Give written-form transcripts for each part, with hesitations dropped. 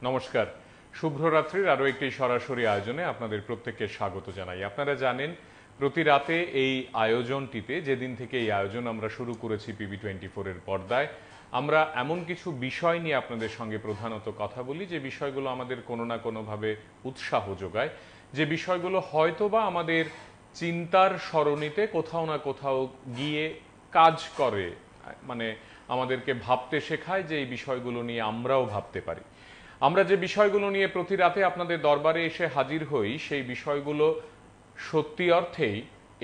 নমস্কার, শুভ্ররাত্রির আরও একটি সরাসরি আয়োজনে আপনাদের প্রত্যেককে স্বাগত জানাই। আপনারা জানেন প্রতি রাতে এই আয়োজনটিতে, যেদিন থেকে এই আয়োজন আমরা শুরু করেছি PB24-এর পর্দায়, আমরা এমন কিছু বিষয় নিয়ে আপনাদের সঙ্গে প্রধানত কথা বলি যে বিষয়গুলো আমাদের কোনো না কোনোভাবে উৎসাহ যোগায়, যে বিষয়গুলো হয়তোবা আমাদের চিন্তার সরণিতে কোথাও না কোথাও গিয়ে কাজ করে, মানে আমাদেরকে ভাবতে শেখায় যে এই বিষয়গুলো নিয়ে আমরাও ভাবতে পারি। আমরা যে বিষয়গুলো নিয়ে প্রতি রাতে আপনাদের দরবারে এসে হাজির হই, সেই বিষয়গুলো সত্যি অর্থেই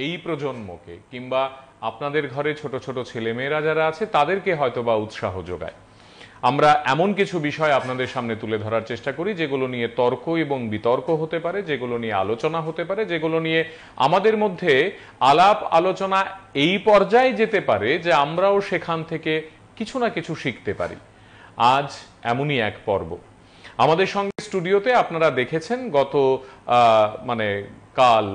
এই প্রজন্মকে কিংবা আপনাদের ঘরে ছোট ছোট ছেলেমেয়েরা যারা আছে তাদেরকে হয়তোবা উৎসাহ যোগায়। আমরা এমন কিছু বিষয় আপনাদের সামনে তুলে ধরার চেষ্টা করি যেগুলো নিয়ে তর্ক এবং বিতর্ক হতে পারে, যেগুলো নিয়ে আলোচনা হতে পারে, যেগুলো নিয়ে আমাদের মধ্যে আলাপ আলোচনা এই পর্যায়ে যেতে পারে যে আমরাও সেখান থেকে কিছু না কিছু শিখতে পারি। আজ এমনই এক পর্ব। আমাদের সঙ্গে স্টুডিওতে আপনারা দেখেছেন গত কাল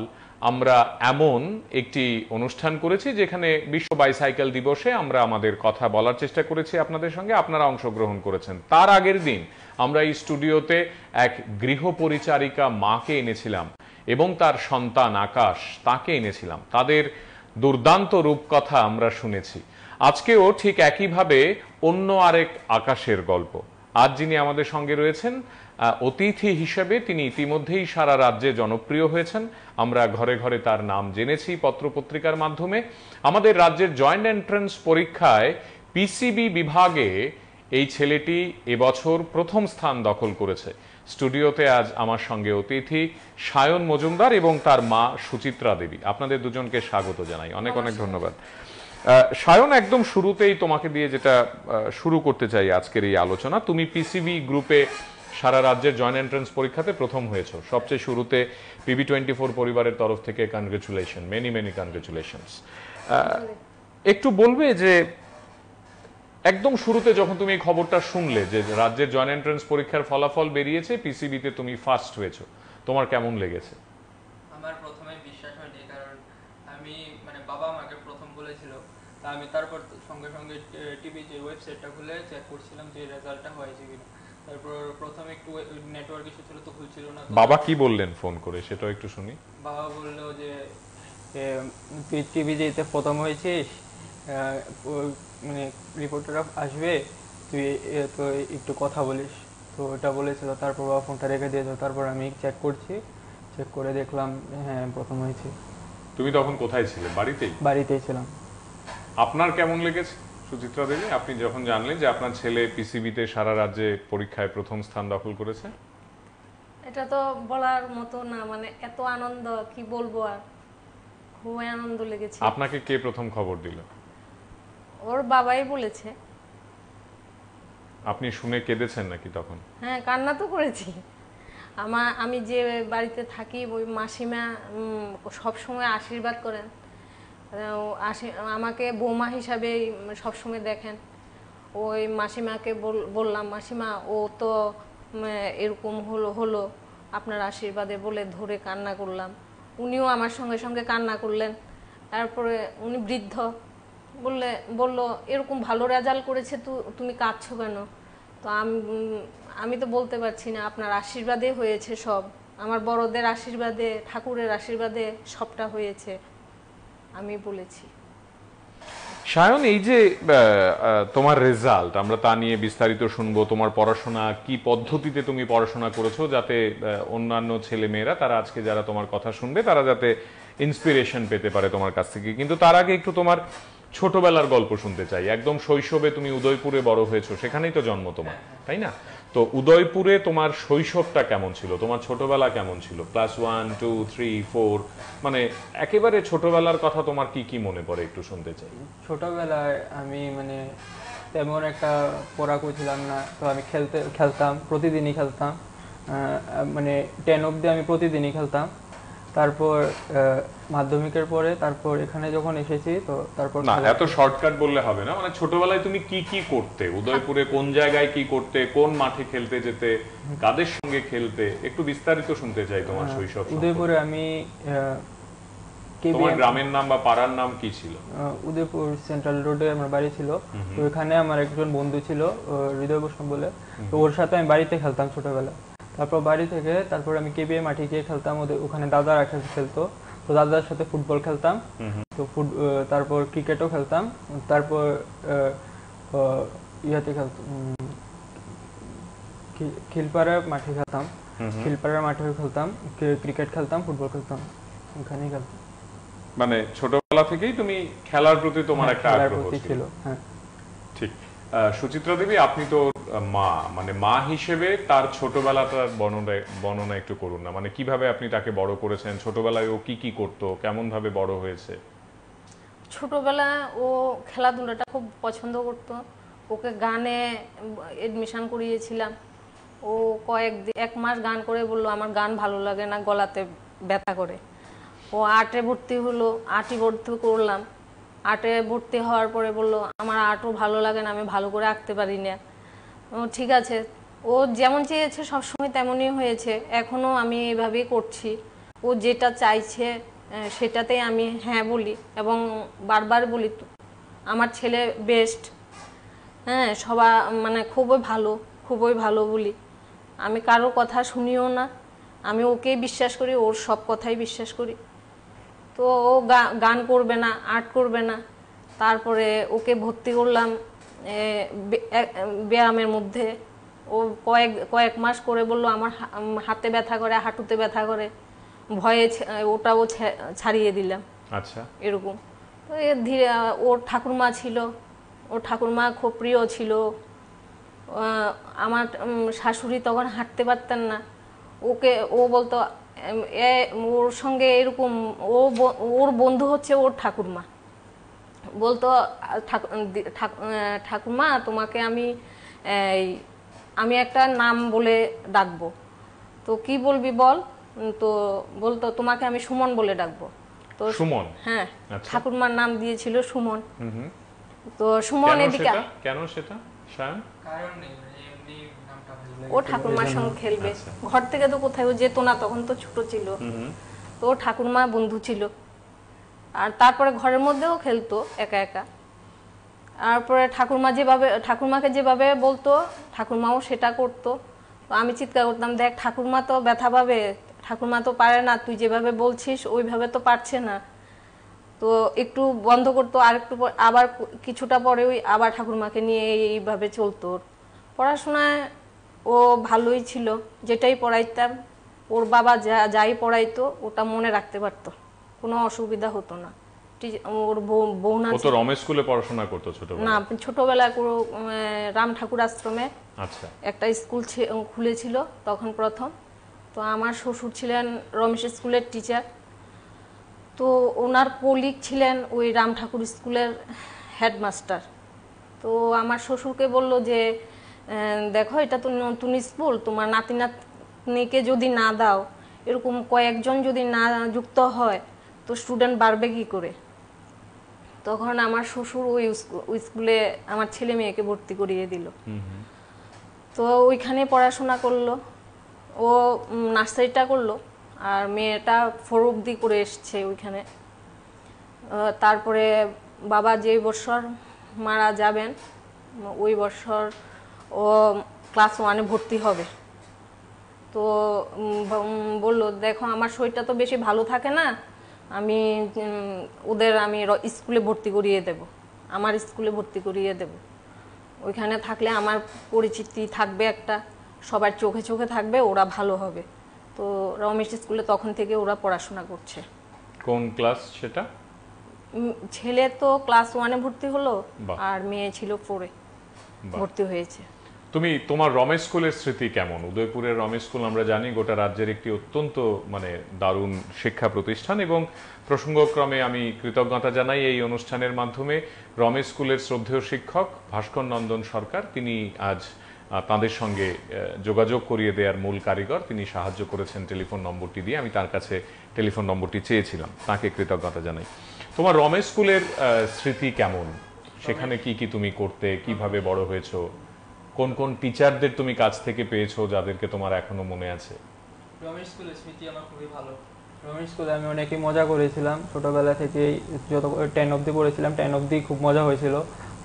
আমরা এমন একটি অনুষ্ঠান করেছি যেখানে বিশ্ব বাইসাইকেল দিবসে আমরা আমাদের কথা বলার চেষ্টা করেছি আপনাদের সঙ্গে, আপনারা অংশগ্রহণ করেছেন। তার আগের দিন আমরা এই স্টুডিওতে এক গৃহ পরিচারিকা মাকে এনেছিলাম এবং তার সন্তান আকাশ তাকে এনেছিলাম। তাদের দুর্দান্ত রূপকথা আমরা শুনেছি। আজকেও ঠিক একইভাবে অন্য আরেক আকাশের গল্প। আজ যিনি আমাদের সঙ্গে রয়েছেন অতিথি হিসেবে, তিনি ইতিমধ্যেই সারা রাজ্যে জনপ্রিয় হয়েছেন। আমরা ঘরে ঘরে তার নাম জেনেছি পত্রপত্রিকার মাধ্যমে। আমাদের রাজ্যের জয়েন্ট এন্ট্রান্স পরীক্ষায় পিসিবি বিভাগে এই ছেলেটি এবছর প্রথম স্থান দখল করেছে। স্টুডিওতে আজ আমার সঙ্গে অতিথি সায়ন মজুমদার এবং তার মা সুচিত্রা দেবী। আপনাদের দুজনকে স্বাগত জানাই। অনেক অনেক ধন্যবাদ। সায়ন, একদম শুরুতেই তোমাকে দিয়ে যেটা শুরু করতে চাই আজকের এই আলোচনা, তুমি পিসিবি গ্রুপে সারা রাজ্যের জয়েন্ট এন্ট্রান্স পরীক্ষাতে প্রথম হয়েছো। সবচেয়ে শুরুতে PB24 পরিবারের তরফ থেকে কনগ্রেচুলেশন, মেনি মেনি কনগ্রেচুলেশনস। একটু বলবে যে একদম শুরুতে যখন তুমি এই খবরটা শুনলে যে রাজ্যের জয়েন্ট এন্ট্রান্স পরীক্ষার ফলাফল বেরিয়েছে, পিসিবিতে তুমি ফার্স্ট হয়েছো, তোমার কেমন লেগেছে? আমার প্রথমে বিশ্বাস হয়নি, কারণ আমি বাবা আমাকে প্রথম বলেছিল, আমি তারপর সঙ্গে সঙ্গে টিভি যে ওয়েবসাইটটা খুলে চেক করছিলাম যে রেজাল্টটা হয়েছে কিনা। তারপর প্রথমে একটু নেটওয়ার্ক ইস্যু ছিল, তো খুলছিল না। বাবা কি বললেন ফোন করে, সেটাও একটু শুনি। বাবা বললো যে তুই টিভি যেতে প্রথম হয়েছিস, রিপোর্টার আসবে, তুই তো একটু কথা বলিস, তো ওটা বলেছিল। তারপর বাবা ফোনটা রেখে দিয়েছিল। তারপর আমি চেক করছি, চেক করে দেখলাম হ্যাঁ প্রথম হয়েছে। তুমি তখন কোথায় ছিলে? বাড়িতেই? বাড়িতেই ছিলাম। আপনার কেমন লেগেছে সুচিত্রা দেবী, আপনি যখন জানলেন যে আপনার ছেলে পিসিবিতে সারা রাজ্যে পরীক্ষায় প্রথম স্থান দখল করেছে? এটা তো বলার মতো না, এত আনন্দ, কি বলবো আর, খুবই আনন্দ লেগেছে। আপনাকে কে প্রথম খবর দিল? ওর বাবাই বলেছে। আপনি শুনে কেঁদেছেন নাকি তখন? হ্যাঁ, কান্না তো করেছি। আমি যে বাড়িতে থাকি ওই মাসিমা সবসময় আশীর্বাদ করেন, আমাকে বৌমা হিসাবে সবসময় দেখেন। ওই মাসিমাকে বললাম, মাসিমা ও তো এরকম হলো আপনার আশীর্বাদে, বলে ধরে কান্না করলাম। উনিও আমার সঙ্গে সঙ্গে কান্না করলেন। তারপরে উনি বৃদ্ধ বললো এরকম ভালো রেজাল্ট করেছে, তুমি কাঁদছো কেন? তো আমি তো বলতে পারছি না, আপনার আশীর্বাদে হয়েছে সব, আমার বড়দের আশীর্বাদে, ঠাকুরের আশীর্বাদে সবটা হয়েছে, আমি বলেছি। সায়ন, এই যে তোমার রেজাল্ট, আমরা তা নিয়ে বিস্তারিত শুনবো। তোমার পড়াশোনা কি পদ্ধতিতে তুমি পড়াশোনা করেছো, যাতে অন্যান্য ছেলে মেয়েরা তারা আজকে যারা তোমার কথা শুনবে তারা যাতে ইন্সপিরেশন পেতে পারে তোমার কাছ থেকে। কিন্তু তার আগে একটু তোমার ছোটবেলার গল্প শুনতে চাই। একদম শৈশবে তুমি উদয়পুরে বড় হয়েছো, সেখানেই তো জন্ম তোমার, তাই না? তো উদয়পুরে তোমার শৈশবটা কেমন ছিল, তোমার ছোটবেলা কেমন ছিল? ক্লাস 1, 2, 3, 4, একেবারে ছোটবেলার কথা তোমার কি কি মনে পড়ে, একটু শুনতে চাই। ছোটবেলায় আমি তেমন একটা পড়াকু ছিলাম না, তো আমি খেলতাম, প্রতিদিনই খেলতাম। 10 অবধি আমি প্রতিদিনই খেলতাম। তারপর মাধ্যমিকের পরে তারপর এখানে যখন এসেছি, তো তারপর না, এত শর্টকাট বললে হবে না। ছোটবেলায় তুমি কি কি করতে, উদয়পুরে কোন জায়গায় কি করতে, কোন মাঠে খেলতে যেতে, কাদের সঙ্গে খেলতে, একটু বিস্তারিত শুনতে চাই তোমার শৈশব। উদয়পুরে আমি তোমার গ্রামের নাম বা পাড়ার নাম কি ছিল? উদয়পুর সেন্ট্রাল রোডে আমার বাড়ি ছিল। তো ওখানে আমার একজন বন্ধু ছিল হৃদয় বৈষ্ণব বলে, তো ওর সাথে আমি বাড়িতে খেলতাম ছোটবেলা। তারপর বাড়ি থেকে তারপর আমি কেবিএ মাঠে গিয়ে খেলতাম, ওদের ওখানে দাদার একসাথে খেলতো, তো দাদার সাথে ফুটবল খেলতাম, তো তারপর ক্রিকেটও খেলতাম, তারপর ইয়াতে খেলতাম, খিলপাড়ার মাঠে খেলতাম, খিলপাড়ার মাঠে খেলতাম, ক্রিকেট খেলতাম, ফুটবল খেলতাম, ওখানেই খেলতাম। মানে ছোটবেলা থেকেই তুমি খেলার প্রতি তোমার একটা আগ্রহ ছিল। হ্যাঁ ঠিক। সুচিত্রা দেবী, আপনি তো মা, মানে মা হিসেবে তার ছোটবেলাটার বর্ণনা একটু করুন না, মানে কিভাবে আপনি তাকে বড় করেছেন, ছোটবেলায় ও কি কি করতো, কেমন ভাবে বড় হয়েছে? ছোটবেলা ও খেলাধুলাটা খুব পছন্দ করতো, ওকে গানে এডমিশন করিয়েছিলাম। ও এক মাস গান করে বললো আমার গান ভালো লাগে না, গলাতে ব্যথা করে। ও আর্টে ভর্তি হলো, আর্টে ভর্তি করলাম। আর্টে ভর্তি হওয়ার পরে বললো আমার আর্টও ভালো লাগে না, আমি ভালো করে আঁকতে পারি না। ঠিক আছে, ও যেমন চেয়েছে সবসময় তেমনই হয়েছে, এখনও আমি এভাবেই করছি। ও যেটা চাইছে সেটাতেই আমি হ্যাঁ বলি এবং বারবার বলি আমার ছেলে বেস্ট, হ্যাঁ সবাই মানে খুবই ভালো বলি। আমি কারোর কথা শুনিও না, আমি ওকেই বিশ্বাস করি, ওর সব কথাই বিশ্বাস করি। তো ও গান করবে না, আর্ট করবে না। তারপরে ওকে ভর্তি করলাম ব্যায়ামের মধ্যে। ও কয়েক মাস করে বললো আমার হাতে ব্যথা করে, হাঁটুতে ব্যথা করে, ভয়ে ওটাও ছাড়িয়ে দিলাম। আচ্ছা, এরকম। তো ধীরে ওর ঠাকুরমা ছিল, ওর ঠাকুরমা খুব প্রিয় ছিল। আমার শাশুড়ি তখন হাঁটতে পারতেন না, ও বলতো ওর সঙ্গে এরকম, ওর বন্ধু হচ্ছে ওর ঠাকুরমা, বলতো ঠাকুরমা তোমাকে আমি একটা নাম বলে ডাকবো, তো কি বলবি বল। তো বলতো তোমাকে আমি সুমন বলে ডাকবো। তো সুমন? হ্যাঁ, ঠাকুরমার নাম দিয়েছিল সুমন। তো সুমন এদিকে কেন সেটা কারণ নেই, এমনি নামটা ভালো লাগে। ও ঠাকুরমার সঙ্গে খেলবে, ঘর থেকে তো কোথাও যেত না, তখন তো ছোট ছিল। তো ও ঠাকুরমা বন্ধু ছিল, আর তারপরে ঘরের মধ্যেও খেলতো একা একা। তারপরে ঠাকুরমাকে যেভাবে বলতো ঠাকুরমাও সেটা করতো। তো আমি চিৎকার করতাম, দেখ ঠাকুরমা তো ব্যথা পাবে, ঠাকুরমা তো পারে না, তুই যেভাবে বলছিস ওইভাবে তো পারছে না। তো একটু বন্ধ করতো, আর একটু আবার কিছুটা পরে ওই আবার ঠাকুরমাকে নিয়ে এইভাবে চলতো। পড়াশোনায় ও ভালোই ছিল, যেটাই পড়াইতাম ওর বাবা যাই পড়াইতো ওটা মনে রাখতে পারতো, কোনো অসুবিধা হতো না। ওর বোন ও তো রমেশ স্কুলে পড়াশোনা করতো ছোটবেলায়? না, ছোটবেলায় রাম ঠাকুর আশ্রমে আচ্ছা একটা স্কুল খুলেছিল তখন প্রথম। তো আমার শ্বশুর ছিলেন রমেশ স্কুলের টিচার, তো ওনার কলিগ ছিলেন ওই রাম ঠাকুর স্কুলের হেডমাস্টার। তো আমার শ্বশুরকে বলল যে দেখো এটা তো নতুন স্কুল, তোমার নাতি নাতনিকে যদি না দাও, এরকম কয়েকজন যদি না যুক্ত হয় তো স্টুডেন্ট বাড়বে কি করে। তখন আমার শ্বশুর ওই স্কুলে আমার ছেলে মেয়েকে ভর্তি করিয়ে দিল। তো ওইখানে পড়াশোনা করলো, ও নার্সারিটা করলো, আর মেয়েটা 4 অবধি করে এসছে ওইখানে। তারপরে বাবা যেই বছর মারা যাবেন ওই বছর ও ক্লাস 1-এ ভর্তি হবে। তো বললো দেখো আমার শরীরটা তো বেশি ভালো থাকে না, আমি স্কুলে ভর্তি করিয়ে দেব, আমার স্কুলে ভর্তি করিয়ে দেব। ওইখানে থাকলে আমার পরিচিতি থাকবে, একটা সবার চোখে চোখে থাকবে, ওরা ভালো হবে। তো রমেশ স্কুলে তখন থেকে ওরা পড়াশোনা করছে। কোন ক্লাস সেটা? ছেলে তো ক্লাস 1-এ ভর্তি হলো, আর মেয়ে ছিল 4-এ ভর্তি হয়েছে। তুমি তোমার রমেশ স্কুলের স্মৃতি কেমন? উদয়পুরের রমেশ স্কুল আমরা জানি গোটা রাজ্যের একটি অত্যন্ত মানে দারুণ শিক্ষা প্রতিষ্ঠান, এবং প্রসঙ্গক্রমে আমি কৃতজ্ঞতা জানাই এই অনুষ্ঠানের মাধ্যমে রমেশ স্কুলের শ্রদ্ধেয় শিক্ষক ভাস্কর নন্দন সরকার, তিনি আজ তাদের সঙ্গে যোগাযোগ করিয়ে দেওয়ার মূল কারিগর, তিনি সাহায্য করেছেন টেলিফোন নম্বরটি দিয়ে। আমি তার কাছে টেলিফোন নম্বরটি চেয়েছিলাম, তাকে কৃতজ্ঞতা জানাই। তোমার রমেশ স্কুলের স্মৃতি কেমন? সেখানে কি কি তুমি করতে, কিভাবে বড় হয়েছো, কোন কোন টিচারদের তুমি কাছ থেকে পেয়েছো যাদেরকে তোমার এখনো মনে আছে? রমেশ স্কুলের স্মৃতি আমার খুবই ভালো। রমেশ স্কুলে আমি অনেকই মজা করেছিলাম ছোটবেলা থেকেই, যত 10 অবধি পড়েছিলাম 10 অবধি খুব মজা হয়েছিল,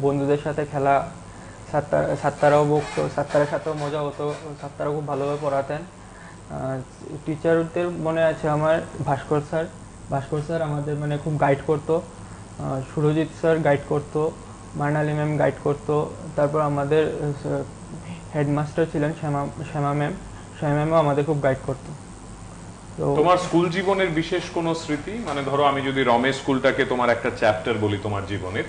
বন্ধুদের সাথে খেলা, স্যাররাও বকতো, স্যারদের সাথেও মজা হতো, স্যাররাও খুব ভালোভাবে পড়াতেন। টিচারদের মনে আছে আমার ভাস্কর স্যার আমাদের মানে খুব গাইড করতো, সুরজিৎ স্যার গাইড করতো, মার্নালি ম্যাম গাইড করতো, তারপর আমাদের হেডমাস্টার ছিলেন শ্যামা ম্যামও আমাদের খুব গাইড করতো। তো তোমার স্কুল জীবনের বিশেষ কোনো স্মৃতি, মানে ধরো আমি যদি রমেশ স্কুলটাকে তোমার একটা চ্যাপ্টার বলি তোমার জীবনের,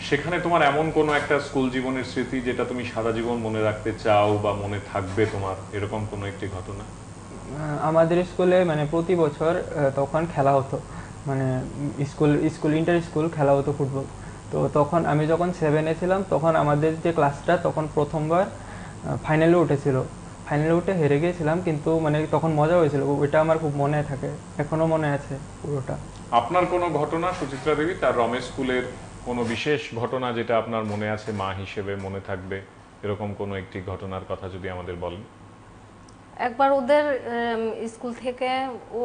সেখানে তোমার এমন কোনো একটা স্কুল জীবনের স্মৃতি যেটা তুমি সারা জীবন মনে রাখতে চাও বা মনে থাকবে তোমার, এরকম কোনো একটি ঘটনা? আমাদের স্কুলে মানে প্রতি বছর তখন খেলা হতো, মানে স্কুল ইন্টার স্কুল খেলা হতো ফুটবল। তো তখন আমি যখন 7-এ ছিলাম, তখন আমাদের যে ক্লাসটা তখন প্রথমবার ফাইনালে উঠেছিল, ফাইনালে উঠে হেরে গিয়েছিলাম, কিন্তু মানে তখন মজা হয়েছিল, ওইটা আমার খুব মনে থাকে, এখনো মনে আছে পুরোটা। আপনার কোনো ঘটনা সুচিত্রা দেবী, তার রমেশ স্কুলের কোনো বিশেষ ঘটনা যেটা আপনার মনে আছে, মা হিসেবে মনে থাকবে, এরকম কোনো একটি ঘটনার কথা যদি আমাদের বলেন? একবার ওদের স্কুল থেকে, ও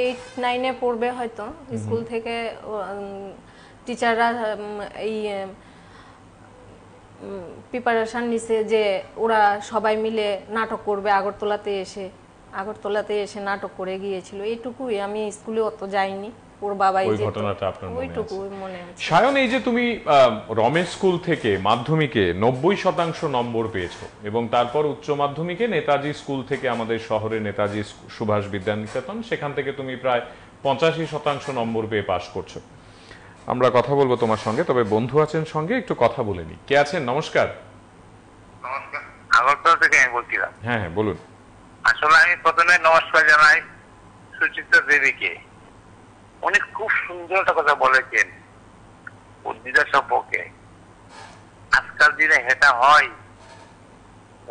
8-9-এ পড়বে হয়তো, স্কুল থেকে টিচাররা এই প্রিপারেশন নিছে যে ওরা সবাই মিলে নাটক করবে আগরতলাতে এসে নাটক করে গিয়েছিল। এইটুকুই, আমি স্কুলে অত যাইনি, ওর বাবাই ওই যেত, ঘটনাটা আপনার মনে আছে? ওইটুকু মনে আছে। সায়ন, এই যে তুমি রমেশ স্কুল থেকে মাধ্যমিকে 90% নম্বর পেয়েছো এবং তারপর উচ্চ মাধ্যমিকে নেতাজি স্কুল থেকে, আমাদের শহরে নেতাজি সুভাষ বিদ্যানিকেতন, সেখান থেকে তুমি প্রায় 85% নম্বর পেয়ে পাশ করছো। আমরা কথা বলবো তোমার সঙ্গে, তবে বন্ধু আছেন সঙ্গে, একটু কথা বলে নি। কে আছেন? নমস্কার। নমস্কার, আগরতলা থেকে আমি বলছিলাম। হ্যাঁ হ্যাঁ, বলুন। আসলে আমি প্রথমে নমস্কার জানাই সুচিত্রা দেবীকে। উনি খুব সুন্দর একটা কথা বলেছেন উদ্ভিদ সম্পর্কে। আজকাল দিনে এটা হয়,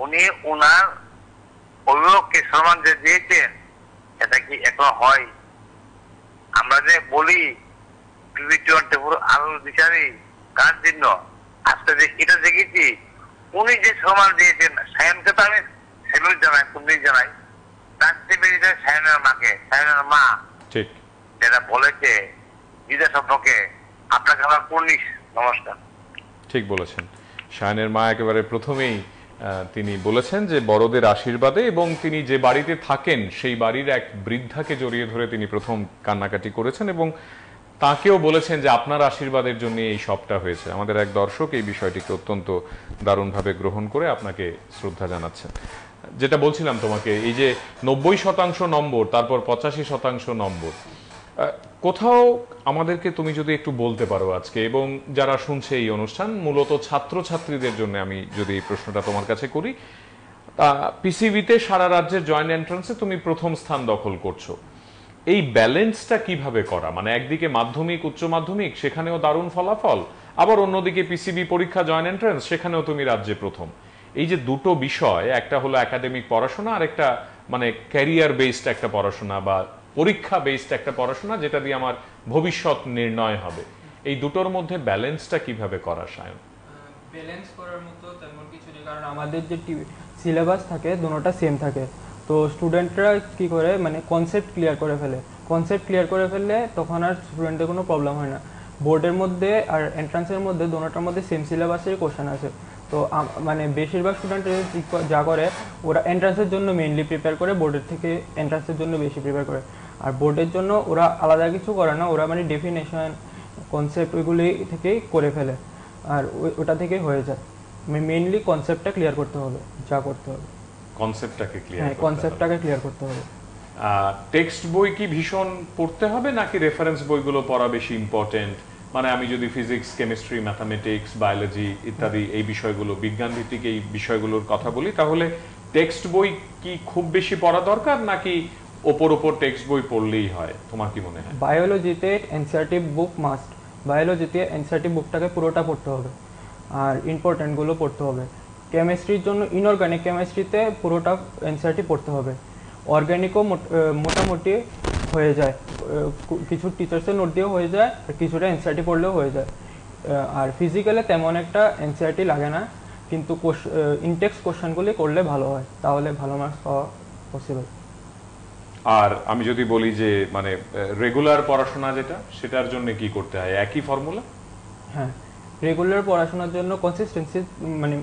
উনি ওনার অভিভাবককে সম্মান যে দিয়েছেন, এটা কি এখন হয়? আমরা যে বলি আলো বিচারি কার জন্য, আজকে যে এটা দেখেছি উনি যে সম্মান দিয়েছেন সায়নকে, তো আমি সেলুট জানাই, কুন্দি জানাই, তার থেকে সায়নের মাকে, সায়নের মা ঠিক যেটা বলেছে দিদা সম্পর্কে, আপনাকে আমার কুর্নিশ নমস্কার। ঠিক বলেছেন। সায়নের মা একেবারে প্রথমেই তিনি বলেছেন যে বড়দের আশীর্বাদে, এবং তিনি যে বাড়িতে থাকেন সেই বাড়ির এক বৃদ্ধাকে জড়িয়ে ধরে তিনি প্রথম কান্নাকাটি করেছেন এবং তাকেও বলেছেন যে আপনার আশীর্বাদের জন্য এই সবটা হয়েছে। আমাদের এক দর্শক এই বিষয়টিকে অত্যন্ত দারুণভাবে গ্রহণ করে আপনাকে শ্রদ্ধা জানাচ্ছেন। যেটা বলছিলাম তোমাকে, এই যে 90% নম্বর, তারপর 85% নম্বর, কোথাও আমাদেরকে তুমি যদি একটু বলতে পারো আজকে, এবং যারা শুনছে এই অনুষ্ঠান, মূলত ছাত্রছাত্রীদের জন্য আমি যদি এই প্রশ্নটা তোমার কাছে করি, পিসিবিতে সারা রাজ্যের জয়েন্ট এন্ট্রান্সে তুমি প্রথম স্থান দখল করছো, এই ব্যালেন্সটা কিভাবে করা? মানে একদিকে মাধ্যমিক, উচ্চ মাধ্যমিক, সেখানেও দারুণ ফলাফল, আবার অন্যদিকে পিসিবি পরীক্ষা, জয়েন্ট এন্ট্রান্স, সেখানেও তুমি রাজ্যে প্রথম। এই যে দুটো বিষয়, একটা হলো একাডেমিক পড়াশোনা আর একটা মানে ক্যারিয়ার বেসড একটা পড়াশোনা বা পরীক্ষা বেসড একটা পড়াশোনা, যেটা দিয়ে আমার ভবিষ্যৎ নির্ণয় হবে, এই দুটোর মধ্যে ব্যালেন্সটা কিভাবে করা সায়ন? ব্যালেন্স করার মতো তেমন কিছু নেই, কারণ আমাদের যে সিলেবাস থাকে দুটোটা সেম থাকে। তো স্টুডেন্টরা কি করে, মানে কনসেপ্ট ক্লিয়ার করে ফেললে তখন আর স্টুডেন্টদের কোনো প্রবলেম হয় না। বোর্ডের মধ্যে আর এন্ট্রান্সের মধ্যে দুটোটার মধ্যে সেম সিলেবাসের কোশ্চেন আছে। তো মানে বেশিরভাগ স্টুডেন্ট যা করে, ওরা এন্ট্রান্সের জন্য মেইনলি প্রিপেয়ার করে, বোর্ডের থেকে এন্ট্রান্সের জন্য বেশি প্রিপেয়ার করে। আর বোর্ডের জন্য ওরা আলাদা কিছু করে না, ওরা মানে ডেফিনেশন, কনসেপ্ট ওইগুলি থেকেই করে ফেলে, আর ওটা থেকেই হয়ে যায়। মেইনলি কনসেপ্টটা ক্লিয়ার করতে হবে, যা করতে হবে কনসেপ্টটাকে ক্লিয়ার, হ্যাঁ কনসেপ্টটাকে ক্লিয়ার করতে হবে। টেক্সট বই কি ভীষণ পড়তে হবে, নাকি রেফারেন্স বইগুলো পড়া বেশি ইম্পর্টেন্ট? মানে আমি যদি ফিজিক্স, কেমিস্ট্রি, ম্যাথামেটিক্স, বায়োলজি ইত্যাদি এই বিষয়গুলো, বিজ্ঞান ভিত্তিক এই বিষয়গুলোর কথা বলি, তাহলে টেক্সট বই কি খুব বেশি পড়া দরকার, নাকি ওপর টেক্সট বই পড়লেই হয়? তোমার কি মনে হয়? বায়োলজিতে এনসিইআরটি বুক মাস্ট, বায়োলজিতে এনসিইআরটি বুকটাকে পুরোটা পড়তে হবে আর ইম্পর্টেন্টগুলো পড়তে হবে। কেমিস্ট্রির জন্য ইনঅর্গানিক কেমিস্ট্রিতে পুরোটা এনসিইআরটি পড়তে হবে। অর্গানিকও মোটামুটি হয়ে যায়, কিছু টিচার্সের নোট দিয়েও হয়ে যায়, আর কিছুটা এনসিইআরটি পড়লেও হয়ে যায়। আর ফিজিক্যালে তেমন একটা এনসিইআরটি লাগে না, কিন্তু ইনটেক্সট কোশ্চেনগুলি করলে ভালো হয়, তাহলে ভালো মার্কস পাওয়া পসিবল। আর আমি যদি বলি যে মানে রেগুলার পড়াশোনা যেটা, সেটার জন্য কি করতে হয়? একই ফর্মুলা? হ্যাঁ, রেগুলার পড়াশোনার জন্য কনসিস্টেন্সি, মানে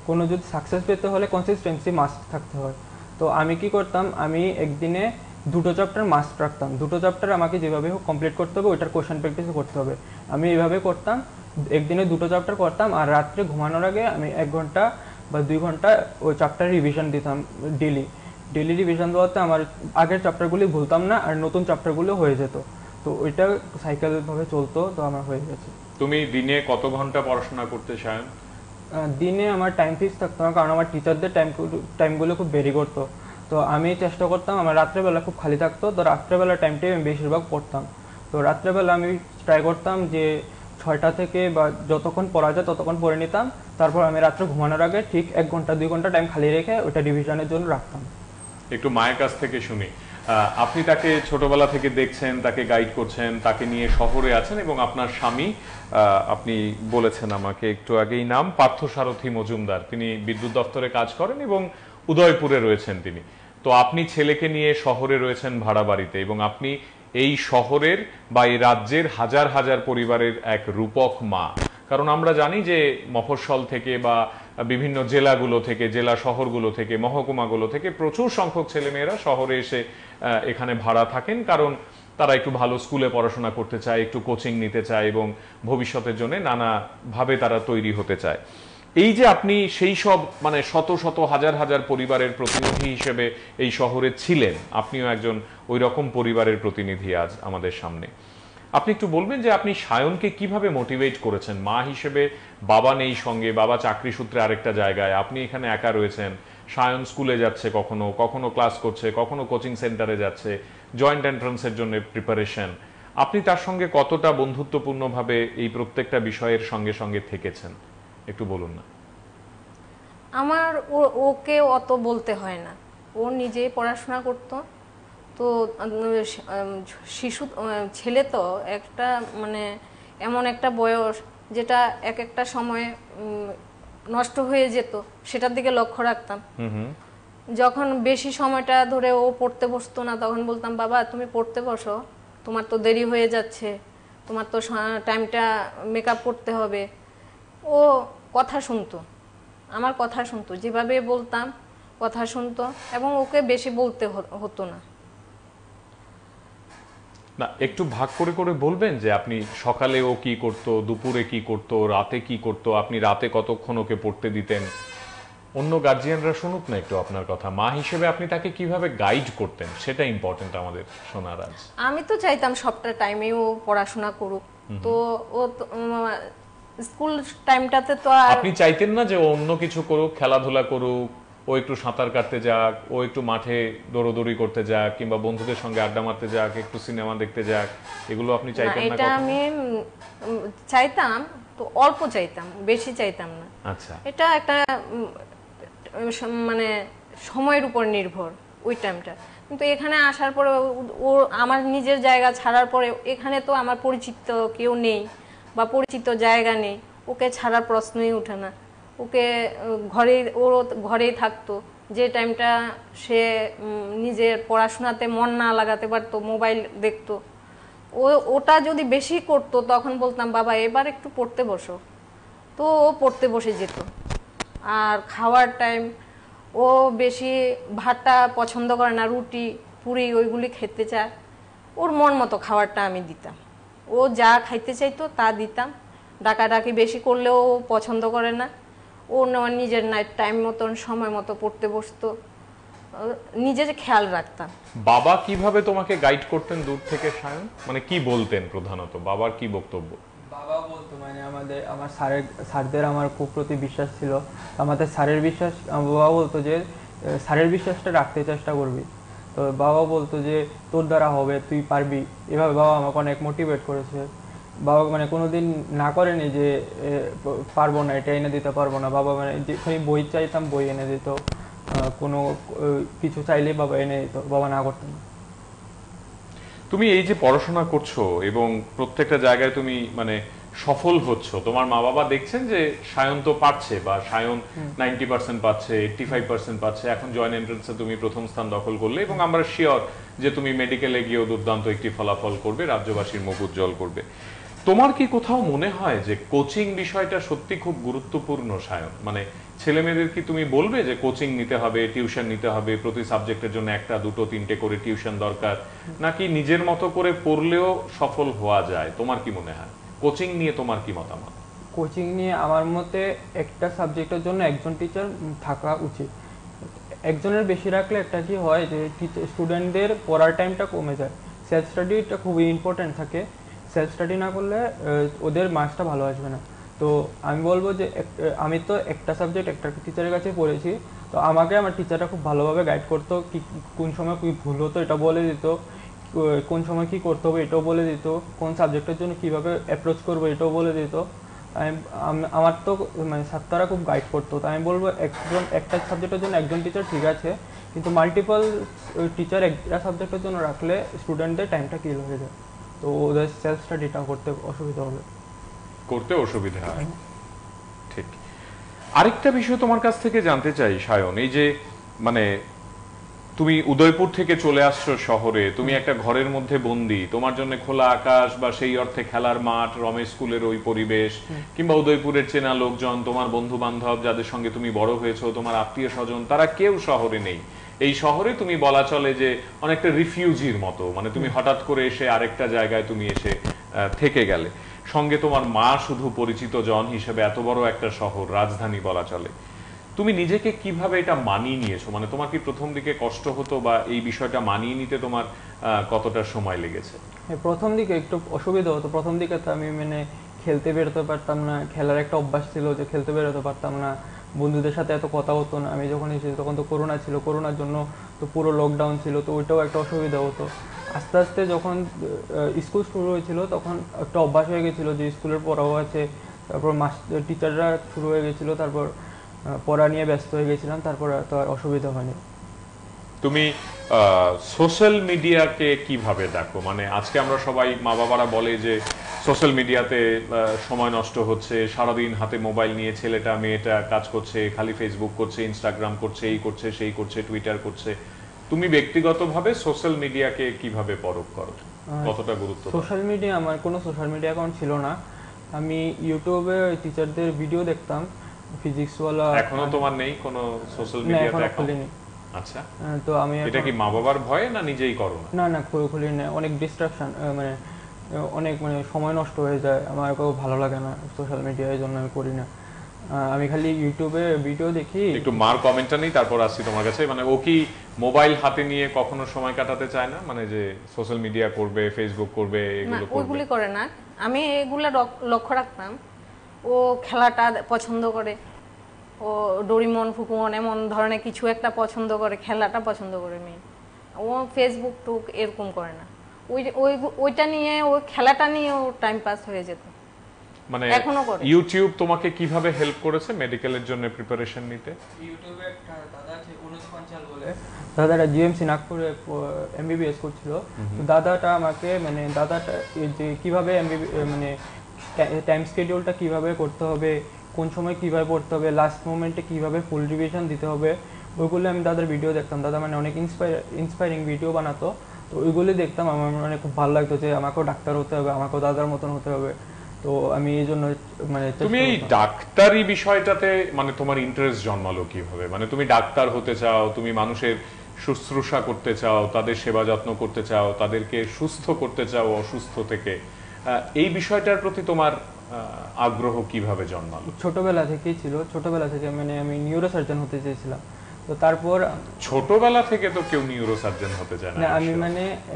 কোনো যদি সাকসেস পেতে হলে কনসিস্টেন্সি মাস্ট থাকতে হয়। তো আমি কি করতাম, আমি একদিনে 2টো চ্যাপ্টার মাস্ট রাখতাম। 2টো চ্যাপ্টার আমাকে যেভাবে হোক কমপ্লিট করতে হবে, ওইটার কোশ্চেন প্র্যাকটিসও করতে হবে। আমি এইভাবে করতাম, একদিনে 2টো চ্যাপ্টার করতাম, আর রাত্রে ঘুমানোর আগে আমি 1 ঘন্টা বা 2 ঘন্টা ওই চ্যাপ্টার রিভিশন দিতাম ডেলি। ডেলি রিভিশন দেওয়াতে আমার আগের চ্যাপ্টারগুলি ভুলতাম না, আর নতুন চ্যাপ্টারগুলো হয়ে যেত। তো ওইটা সাইকেলভাবে চলতো, তো আমার হয়ে গেছে। তুমি দিনে কত ঘন্টা পড়াশোনা করতে সায়ন? দিনে আমার টাইম ফিক্স থাকতো না, কারণ আমার টিচারদের টাইমগুলো খুব ভেরি করতো। তো আমি চেষ্টা করতাম, আমার রাত্রেবেলা খুব খালি থাকতো, তো রাত্রেবেলা টাইমটাই আমি বেশিরভাগ পড়তাম। তো রাত্রেবেলা আমি ট্রাই করতাম যে 6টা থেকে বা যতক্ষণ পড়া যায় ততক্ষণ পড়ে নিতাম। তারপর আমি রাত্রে ঘুমানোর আগে ঠিক 1 ঘন্টা 2 ঘন্টা টাইম খালি রেখে ওটা রিভিশনের জন্য রাখতাম। একটু মায়ের কাছ থেকে শুনি। আপনি তাকে ছোটবেলা থেকে দেখছেন, তাকে গাইড করছেন, তাকে নিয়ে শহরে আছেন, এবং আপনার স্বামী, আপনি বলেছেন আমাকে একটু আগেই নাম, পার্থসারথী মজুমদার, তিনি বিদ্যুৎ দপ্তরে কাজ করেন এবং উদয়পুরে রয়েছেন তিনি। তো আপনি ছেলেকে নিয়ে শহরে রয়েছেন ভাড়া বাড়িতে, এবং আপনি এই শহরের বা এই রাজ্যের হাজার হাজার পরিবারের এক রূপক মা। কারণ আমরা জানি যে মফস্বল থেকে বা বিভিন্ন জেলাগুলো থেকে, জেলা শহরগুলো থেকে, মহকুমাগুলো থেকে প্রচুর সংখ্যক ছেলেমেয়েরা শহরে এসে এখানে ভাড়া থাকেন, কারণ তারা একটু ভালো স্কুলে পড়াশোনা করতে চায়, একটু কোচিং নিতে চায়, এবং ভবিষ্যতের জন্য নানাভাবে তারা তৈরি হতে চায়। এই যে আপনি সেই সব মানে শত শত হাজার হাজার পরিবারের প্রতিনিধি হিসেবে এই শহরে ছিলেন, আপনিও একজন ওই রকম পরিবারের প্রতিনিধি আজ আমাদের সামনে। আপনি একটু বলবেন যে আপনি সায়নকে কিভাবে মোটিভেট করেছেন? মা হিসেবে বাবা নেই সঙ্গে, বাবা চাকরি সূত্রে আরেকটা জায়গায়, আপনি এখানে একা রয়েছেন। সায়ন স্কুলে যাচ্ছে, কখনো কখনো ক্লাস করছে, কখনো কোচিং সেন্টারে যাচ্ছে, জয়েন্ট এন্ট্রান্সের জন্য প্রিপারেশন। আপনি তার সঙ্গে কতটা বন্ধুত্বপূর্ণভাবে এই প্রত্যেকটা বিষয়ের সঙ্গে সঙ্গে থেকেছেন, একটু বলুন না। আমার ওকে অত বলতে হয় না, ও নিজেই পড়াশোনা করতো। তো শিশু ছেলে তো একটা মানে এমন একটা বয়স যেটা এক একটা সময় নষ্ট হয়ে যেত, সেটার দিকে লক্ষ্য রাখতাম। যখন বেশি সময়টা ধরে ও পড়তে বসতো না, তখন বলতাম, বাবা তুমি পড়তে বসো, তোমার তো দেরি হয়ে যাচ্ছে, তোমার তো টাইমটা মেকআপ করতে হবে। ও কথা শুনতো, আমার কথা শুনতো, যেভাবে বলতাম কথা শুনতো, এবং ওকে বেশি বলতে হতো না। না, একটু ভাগ করে করে বলবেন যে আপনি সকালে ও কি করতো, দুপুরে কি করতো, রাতে কি করতো, আপনি রাতে কতক্ষণ ওকে পড়তে দিতেন? অন্য গার্জিয়ানরা শুনুক না একটু আপনার কথা। মা হিসেবে আপনি তাকে কিভাবে গাইড করতেন, সেটা ইম্পর্টেন্ট আমাদের শোনার আজ। আমি তো চাইতাম সবটা টাইমে ও পড়াশোনা করুক। তো ও স্কুল টাইমটাতে তো আর আপনি চাইতেন না যে ও অন্য কিছু করুক, খেলাধুলা করুক, ও একটু সাঁতার কাটতে যাক, ও একটু মাঠে দৌড়দৌড়ি করতে যাক, কিংবা বন্ধুদের সঙ্গে আড্ডা মারতে যাক, একটু সিনেমা দেখতে যাক, এগুলো আপনি চাইতেন না? এটা আমি চাইতাম, তো অল্প চাইতাম, বেশি চাইতাম না। আচ্ছা, এটা একটা মানে সময়ের উপর নির্ভর ওই টাইমটা। কিন্তু এখানে আসার পরে ও আমার নিজের জায়গা ছাড়ার পরে, এখানে তো আমার পরিচিত কেউ নেই বা পরিচিত জায়গা নেই, ওকে ছাড়ার প্রশ্নই ওঠে না। ওকে ঘরেই থাকতো। যে টাইমটা সে নিজের পড়াশোনাতে মন না লাগাতে পারতো, মোবাইল দেখতো, ওটা যদি বেশি করতো, তখন বলতাম, বাবা এবার একটু পড়তে বসো। তো ও পড়তে বসে যেত। আর খাওয়ার টাইম, ও বেশি ভাতটা পছন্দ করে না, রুটি পুরি ওইগুলি খেতে চায়। ওর মন মতো খাবারটা আমি দিতাম, ও যা খাইতে চাইতো তা দিতাম। ডাকাডাকি বেশি করলেও ও পছন্দ করে না। ও নিজের নাইট টাইম মতন সময় মতো পড়তে বসতো, নিজের খেয়াল রাখতাম। বাবা কিভাবে তোমাকে গাইড করতেন দূর থেকে সায়ন? মানে কি বলতেন প্রধানত, বাবার কি বক্তব্য? বাবা বলতো, মানে আমার স্যারদের আমার খুব প্রতি বিশ্বাস ছিল। আমাদের স্যারের বিশ্বাস, বাবা বলতো যে স্যারের বিশ্বাসটা রাখতে চেষ্টা করবি। তো বাবা বলতো যে তোর দ্বারা হবে, তুই পারবি। এভাবে বাবা আমাকে অনেক মোটিভেট করেছে। বাবা মানে কোনোদিন না করেনি যে পারবো না, এটা এনে দিতে পারবো না। বাবা মানে যেখানে বই চাইতাম বই এনে দিত, কোনো কিছু চাইলেই বাবা এনে দিত, বাবা না করতো না। তুমি এই যে পড়াশোনা করছো এবং প্রত্যেকটা জায়গায় তুমি মানে সফল হচ্ছ, তোমার মা বাবা দেখছেন যে সায়ন তো পাচ্ছে, বা সায়ন 90% পাচ্ছে, 85% পাচ্ছে, এখন জয়েন্ট এন্ট্রান্সে তুমি প্রথম স্থান দখল করলে, এবং আমরা শিওর যে তুমি মেডিকেলে গিয়েও দুর্দান্ত একটি ফলাফল করবে, রাজ্যবাসীর মুখ উজ্জ্বল করবে। তোমার কি কোথাও মনে হয় যে কোচিং বিষয়টা সত্যি খুব গুরুত্বপূর্ণ সায়ন? মানে ছেলে মেয়েদের কি তুমি বলবে যে কোচিং নিতে হবে, টিউশন নিতে হবে, প্রতি সাবজেক্টের জন্য একটা দুটো তিনটে করে টিউশন দরকার, নাকি নিজের মতো করে পড়লেও সফল হওয়া যায়? তোমার কি মনে হয় কোচিং নিয়ে তোমার কি মতামত? কোচিং নিয়ে আমার মতে একটা সাবজেক্টের জন্য একজন টিচার থাকা উচিত। একজনের বেশি রাখলে একটা কি হয় যে স্টুডেন্টদের পড়ার টাইমটা কমে যায়, সেলফ স্টাডিটা খুবই ইম্পর্টেন্ট থাকে। সেলফ স্টাডি না করলে ওদের মার্কসটা ভালো আসবে না। তো আমি বলবো যে আমি তো একটা সাবজেক্ট একটা টিচারের কাছে পড়েছি, তো আমাকে আমার টিচারটা খুব ভালোভাবে গাইড করতো, কি কোন সময় কি ভুল হতো এটা বলে দিত, কোন সময় কি করতে হবে এটাও বলে দিত, কোন সাবজেক্টের জন্য কিভাবে অ্যাপ্রোচ করবো এটাও বলে দিত। আমার তো মানে ছাত্ররা খুব গাইড করতো। তো আমি বলবো একটা সাবজেক্টের জন্য একজন টিচার ঠিক আছে, কিন্তু মাল্টিপল টিচার একটা সাবজেক্টের জন্য রাখলে স্টুডেন্টদের টাইমটা কিল হয়ে যায়, তো ওদের সেলফ স্টাডিটা করতে অসুবিধা হবে, করতে অসুবিধা হয়। ঠিক। আরেকটা বিষয় তোমার কাছ থেকে জানতে চাই সায়ন, এই যে মানে তুমি উদয়পুর থেকে চলে আসছো শহরে, তুমি একটা ঘরের মধ্যে বন্দি, তোমার জন্য খোলা আকাশ বা সেই অর্থে খেলার মাঠ, রমেশ স্কুলের ওই পরিবেশ, কিংবা উদয়পুরের চেনা লোকজন, তোমার বন্ধু বান্ধব যাদের সঙ্গে তুমি বড় হয়েছো, তোমার আত্মীয় স্বজন, তারা কেউ শহরে নেই। এই শহরে তুমি বলা চলে যে অনেকটা রিফিউজির মতো, মানে তুমি হঠাৎ করে এসে আরেকটা জায়গায় তুমি এসে থেকে গেলে। সঙ্গে তোমার মা শুধু পরিচিত জন হিসেবে এত বড় একটা শহর, রাজধানী বলা চলে। তুমি নিজেকে কিভাবে এটা মানিয়ে নিয়েছো? মানে তোমার কি প্রথম দিকে কষ্ট হতো, বা এই বিষয়টা মানিয়ে নিতে তোমার কতটা সময় লেগেছে? প্রথম দিকে একটু অসুবিধা হতো। প্রথম দিকে তো আমি মানে খেলতে বেরোতে পারতাম না, খেলার একটা অভ্যাস ছিল যে খেলতে বেরোতে পারতাম না, বন্ধুদের সাথে এত কথা হতো না। আমি যখন এসেছি তখন তো করোনা ছিল, করোনার জন্য তো পুরো লকডাউন ছিল, তো ওইটাও একটা অসুবিধা হতো। আস্তে আস্তে যখন স্কুল শুরু হয়েছিল তখন একটা অভ্যাস হয়ে গেছিলো যে স্কুলের পড়াও আছে, তারপর টিচাররা শুরু হয়ে গেছিলো, তারপর পড়া নিয়ে ব্যস্ত হয়ে গেছিলাম, তারপর তো আর অসুবিধা হয়নি। তুমি সোশ্যাল মিডিয়াকে কিভাবে দেখো? মানে আজকে আমরা সবাই, মা বাবারা বলে যে সোশ্যাল মিডিয়াতে সময় নষ্ট হচ্ছে, সারাদিন হাতে মোবাইল নিয়ে ছেলেটা মেয়েটা কাজ করছে, খালি ফেসবুক করছে, ইনস্টাগ্রাম করছে, এই করছে সেই করছে, টুইটার করছে। তুমি ব্যক্তিগতভাবে সোশ্যাল মিডিয়াকে কিভাবে পরখ করো, কতটা গুরুত্ব? সোশ্যাল মিডিয়া, আমার কোনো সোশ্যাল মিডিয়া অ্যাকাউন্ট ছিল না। আমি ইউটিউবে টিচারদের ভিডিও দেখতাম, ফিজিক্সওয়ালা। এখনো তোমার নেই কোনো সোশ্যাল মিডিয়াতে অ্যাকাউন্ট? আচ্ছা, তো আমি এটা কি মা বাবার ভয়ে না নিজেই করো? না না, খুলি না, অনেক ডিস্ট্রাকশন, মানে অনেক মানে সময় নষ্ট হয়ে যায়, আমার কেউ ভালো লাগে না সোশ্যাল মিডিয়া, এই জন্য আমি করি না। আমি খালি ইউটিউবে ভিডিও দেখি। একটু মার কমেন্টটা নেই, তারপর আসছি তোমার কাছে। মানে ও কি মোবাইল হাতে নিয়ে কখনো সময় কাটাতে চায় না? মানে যে সোশ্যাল মিডিয়া করবে, ফেসবুক করবে, এগুলো করবে? ওইগুলি করে না, আমি এগুলা লক্ষ্য রাখতাম। ও খেলাটা পছন্দ করে, ও ডোরিমন ফুকুমন এমন ধরনের কিছু একটা পছন্দ করে, খেলাটা পছন্দ করে মেয়ে। ও ফেসবুক টুক এরকম করে না, ওইটা নিয়ে, ওই খেলাটা নিয়ে ওর টাইম পাস হয়ে যেত। মানে এখনো করে। ইউটিউব তোমাকে কিভাবে হেল্প করেছে মেডিকেলের জন্য প্রিপারেশন নিতে? ইউটিউবে একটা দাদা আছে অনুজ পাঞ্চাল বলে, দাদাটা জিএমসি নাগপুরে এমবিবিএস করছিল। তো দাদাটা আমাকে মানে দাদাটা যে কিভাবে মানে টাইম শিডিউলটা কিভাবে করতে হবে, কোন সময় কিভাবে পড়তে হবে, লাস্ট মোমেন্টে কিভাবে ফুল রিভিশন দিতে হবে, ওইগুলো আমি দাদার ভিডিও দেখতাম। দাদা মানে অনেক ইন্সপায়ারিং ভিডিও বানাতো, তো ওইগুলি দেখতাম। আমার মানে খুব ভালো লাগতো যে আমাকেও ডাক্তার হতে হবে, আমাকেও দাদার মতন হতে হবে। তো আমি এই জন্য মানে তুমি এই ডাক্তারি বিষয়টাতে মানে তোমার ইন্টারেস্ট জন্মালো কিভাবে? মানে তুমি ডাক্তার হতে চাও, তুমি মানুষের শুশ্রূষা করতে চাও, তাদের সেবা যত্ন করতে চাও, তাদেরকে সুস্থ করতে চাও অসুস্থ থেকে। এই বিষয়টার প্রতি তোমার আগ্রহ কিভাবে জন্মালো? ছোটবেলা থেকেই ছিল, ছোটবেলা থেকে মানে আমি নিউরোসার্জন হতে চেয়েছিলাম। তো তারপর ছোটবেলা থেকে তো কেউ নিউরোসার্জন হতে চায় না। আমি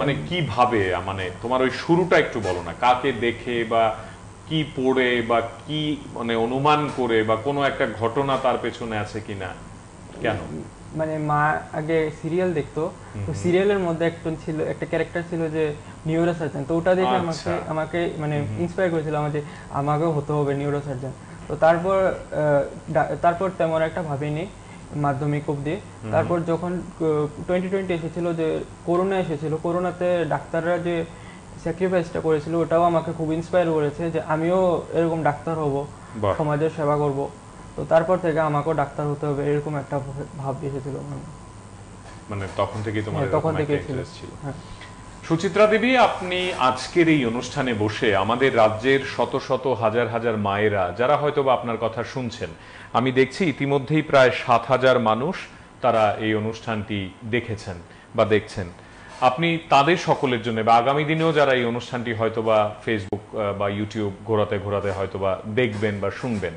মানে কিভাবে, মানে তোমার ওই শুরুটা একটু বলো না, কাকে দেখে বা কি পড়ে বা কি মানে অনুমান করে, বা কোনো একটা ঘটনা তার পেছনে আছে কিনা, কেন? মানে মা আগে সিরিয়াল দেখতো, তো সিরিয়ালের মধ্যে একটা ক্যারেক্টার ছিল যে নিউরোসার্জন, তো ওটা দেখে আমাকে মানে ইন্সপায়ার করেছিল যে আমাকেও হতে হবে নিউরোসার্জন। তো তারপর তেমন একটা ভাবিনি মাধ্যমিক অবধি। তারপর যখন 2020 এসেছিল, যে করোনা এসেছিল, করোনাতে ডাক্তাররা যে স্যাক্রিফাইসটা করেছিল ওটাও আমাকে খুব ইন্সপায়ার করেছে যে আমিও এরকম ডাক্তার হব, বাহ। সমাজের সেবা করব। তো তারপর থেকে আমাকেও ডাক্তার হতে হবে এরকম একটা ভাব এসেছিল মনে। মানে তখন থেকেই তোমার হ্যাঁ, তখন এরকম একটা থেকেই ছিল। interest ছিল। হ্যাঁ। সুচিত্রা দেবী, আপনি আজকের এই অনুষ্ঠানে বসে আমাদের রাজ্যের শত শত হাজার হাজার মায়েরা যারা হয়তো বা আপনার কথা শুনছেন, আমি দেখছি ইতিমধ্যেই প্রায় 7,000 মানুষ তারা এই অনুষ্ঠানটি দেখেছেন বা দেখছেন। আপনি তাদের সকলের জন্য বা আগামী দিনেও যারা এই অনুষ্ঠানটি হয়তো বা ফেসবুক বা ইউটিউব ঘোরাতে ঘোরাতে হয়তো বা দেখবেন বা শুনবেন,